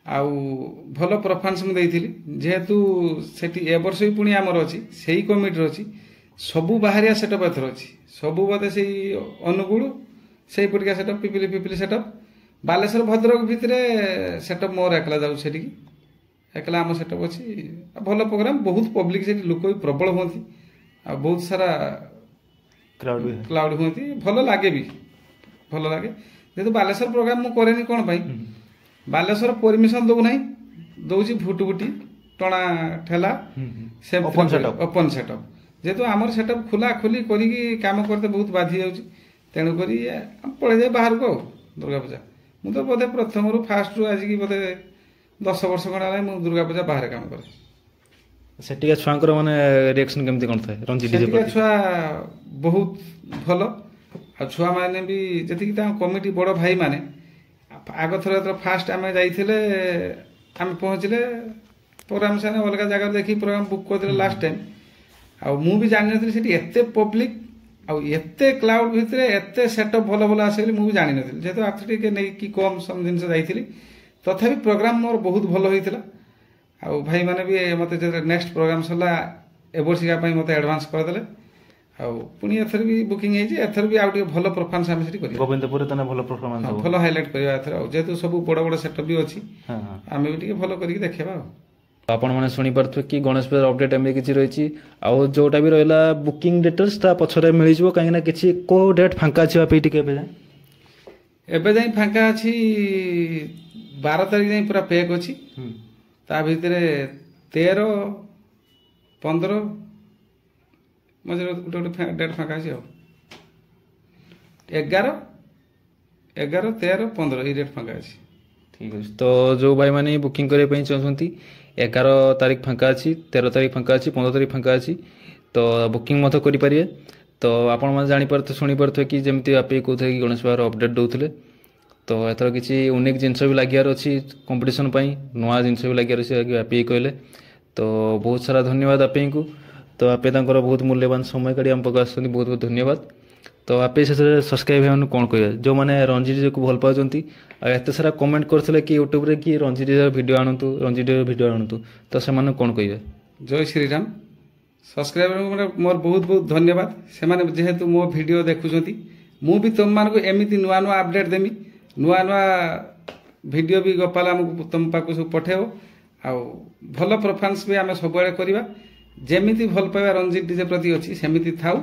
ଆଉ ଭଲ ପରଫର୍ମାନ୍ସ ମୁଁ ଦେଇଥିଲି। ଯେହେତୁ ସେଠି ଏ ବର୍ଷ ବି ପୁଣି ଆମର ଅଛି, ସେଇ କମିଟିର ଅଛି, ସବୁ ବାହାରିଆ ସେଟଅପ୍ ଏଥର ଅଛି। ସବୁ ବୋଧେ ସେଇ ଅନୁଗୁଳ ସେଇ ପରିକା ସେଟଅପ୍, ପିପିଲି ସେଟଅପ୍, ବାଲେଶ୍ୱର ଭଦ୍ରକ ଭିତରେ ସେଟଅପ୍ ମୋର ଏକଲା ଯାଉଛି ସେଠିକି, ଏକଲା ଆମ ସେଟଅପ୍ ଅଛି। ଭଲ ପ୍ରୋଗ୍ରାମ, ବହୁତ ପବ୍ଲିକ ସେଠି, ଲୋକ ବି ପ୍ରବଳ ହୁଅନ୍ତି, ଆଉ ବହୁତ ସାରା କ୍ରାଉଡ୍ ହୁଅନ୍ତି, ଭଲ ଲାଗେ ବି, ଭଲ ଲାଗେ। ଯେହେତୁ ବାଲେଶ୍ୱର ପ୍ରୋଗ୍ରାମ ମୁଁ କରେନି କ'ଣ ପାଇଁ, ବାଲେଶ୍ୱର ପରମିଶନ ଦଉନାହିଁ, ଦଉଛି ଭୁଟୁଭୁଟି ଟଣା ଠେଲା ଓପନ ସେଟଅପ୍। ଯେହେତୁ ଆମର ସେଟଅପ୍ ଖୋଲା ଖୋଲି କରିକି କାମ କରତେ ବହୁତ ବାଧି ଯାଉଛି, ତେଣୁକରି ପଳେଇ ଯାଏ ବାହାରକୁ। ଆଉ ଦୁର୍ଗା ପୂଜା ମୁଁ ତ ବୋଧେ ପ୍ରଥମରୁ ଫାଷ୍ଟରୁ ଆଜିକି ବୋଧେ 10 ବର୍ଷ ଖଣ୍ଡେ ହେଲାଣି ମୁଁ ଦୁର୍ଗା ପୂଜା ବାହାରେ କାମ କରେ। ସେଠିକା ଛୁଆଙ୍କର ମାନେ ରିଆକ୍ସନ କେମିତି କ'ଣ ଥାଏ? ସେଠିକା ଛୁଆ ବହୁତ ଭଲ, ଆଉ ଛୁଆମାନେ ବି ଯେତିକି ତାଙ୍କ କମିଟି ବଡ଼ ଭାଇମାନେ, ଆଗଥର ଫାଷ୍ଟ ଆମେ ଯାଇଥିଲେ, ଆମେ ପହଞ୍ଚିଲେ ପ୍ରୋଗ୍ରାମ ସାଙ୍ଗେ ଅଲଗା ଜାଗାରେ ଦେଖିକି ପ୍ରୋଗ୍ରାମ ବୁକ୍ କରିଥିଲେ ଲାଷ୍ଟ ଟାଇମ୍। ଆଉ ମୁଁ ବି ଜାଣିନଥିଲି ସେଠି ଏତେ ପବ୍ଲିକ ଆଉ ଏତେ କ୍ଲାଉଡ୍ ଭିତରେ ଏତେ ସେଟଅପ୍ ଭଲ ଭଲ ଆସେ ବୋଲି ମୁଁ ବି ଜାଣିନଥିଲି। ଯେହେତୁ ଆର୍ଥର ଟିକେ ନେଇକି କମ୍ ସମ ଜିନିଷ ଯାଇଥିଲି, ତଥାପି ପ୍ରୋଗ୍ରାମ ମୋର ବହୁତ ଭଲ ହେଇଥିଲା। ଆଉ ଭାଇମାନେ ବି ମୋତେ ଯେତେବେଳେ ନେକ୍ସଟ ପ୍ରୋଗ୍ରାମ ସରିଲା ଏ ବର୍ଷିକା ପାଇଁ ମୋତେ ଆଡଭାନ୍ସ କରିଦେଲେ। ଆଉ ପୁଣି ଏଥର ବି ବୁକିଂ ହେଇଛି, ଏଥର ବି ଆଉ ଟିକେ ଭଲ ପରଫର୍ମାନ୍ସ ଆମେ ସେଠି କରିବା। ଗୋବିନ୍ଦପୁରରେ ତାହେଲେ ଭଲ ପରଫର୍ମାନ୍ସ ହେବ, ଭଲ ହାଇଲାଇଟ୍ କରିବା ଏଥର। ଆଉ ଯେହେତୁ ସବୁ ବଡ଼ ବଡ଼ ସେଟଅପ୍ ବି ଅଛି, ଆମେ ବି ଟିକେ ଭଲ କରିକି ଦେଖେଇବା। ଆଉ ଆପଣମାନେ ଶୁଣିପାରୁଥିବେ କି ଗଣେଶ ପୂଜାର ଅପଡେଟ୍ ଏମିତି କିଛି ରହିଛି। ଆଉ ଯେଉଁଟା ବି ରହିଲା ବୁକିଂ ଡିଟେଲ୍ସ ତା ପଛରେ ମିଳିଯିବ, କାହିଁକିନା କିଛି କେଉଁ ଡେଟ୍ ଫାଙ୍କା ଅଛି ପାଇଁ ଟିକେ ଏବେ ଯାଇ ଫାଙ୍କା ଅଛି 12 ତାରିଖ ଯାଇ ପୁରା ପେକ୍ ଅଛି। ତା ଭିତରେ 13, 15 ମଝିରେ ଗୋଟେ ଡେଟ୍ ଫାଙ୍କା ଅଛି। ଆଉ 11, 13, 15 ଏଇ ଡେଟ୍ ଫାଙ୍କା ଅଛି। ଠିକ୍ ଅଛି। ତ ଯେଉଁ ଭାଇମାନେ ବୁକିଂ କରିବା ପାଇଁ ଚାହୁଁଛନ୍ତି, 11 ତାରିଖ ଫାଙ୍କା ଅଛି, 13 ତାରିଖ ଫାଙ୍କା ଅଛି, 15 ତାରିଖ ଫାଙ୍କା ଅଛି, ତ ବୁକିଂ ମଧ୍ୟ କରିପାରିବେ। ତ ଆପଣମାନେ ଜାଣିପାରୁଥିବେ, ଶୁଣିପାରୁଥିବେ କି ଯେମିତି ଆପି କହୁଥିଲେ କି ଗଣେଶ ପୂଜାର ଅପଡେଟ୍ ଦେଉଥିଲେ, ତ ଏଥର କିଛି ୟୁନିକ୍ ଜିନିଷ ବି ଲାଗିବାର ଅଛି କମ୍ପିଟିସନ୍ ପାଇଁ, ନୂଆ ଜିନିଷ ବି ଲାଗିବାର ଅଛି ଆପି କହିଲେ। ତ तो बहुत सारा धन्यवाद आपको। तो आपे तांकर बहुत मूल्यवान समय काढ़ी आम पाक आसुଛନ୍ତି बहुत बहुत धन्यवाद। तो आपे शेष सब्सक्राइब होने कौन कहे जो मैंने रंजी डीजे को भल पाँच एत सारा कमेंट करते कि यूट्यूब रे कि रंजी डीजे भिडियो आणतु रंजी डीजे भिडियो आणतु तो से कौन कहे। जय श्रीराम। सब्सक्राइबर मोर बहुत बहुत धन्यवाद। से जेहेतु मो वीडियो देखुंट मु भी तुम मान को एमती नुआ नुआ अपडेट देमी नुआ नुआ वीडियो भी गोपाल आमको तुम पाक सब पठेब आउ भल परफॉर्मेंस भी आम सब करवा जेमिति भल पाइबा रंजीत डीजे प्रति अच्छी सेमिति थाउ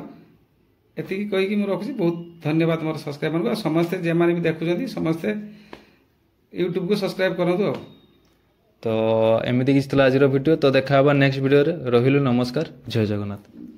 एति कहीकि मुझे रखुची। बहुत धन्यवाद मोर सब्सक्राइबर को समस्ते जे माने भी देखुंट समस्ते यूट्यूब को सब्सक्राइब करूँ। तो एमती किसी आज वीडियो तो देखा नेक्स्ट वीडियो रे। रहिलु नमस्कार। जय जगन्नाथ।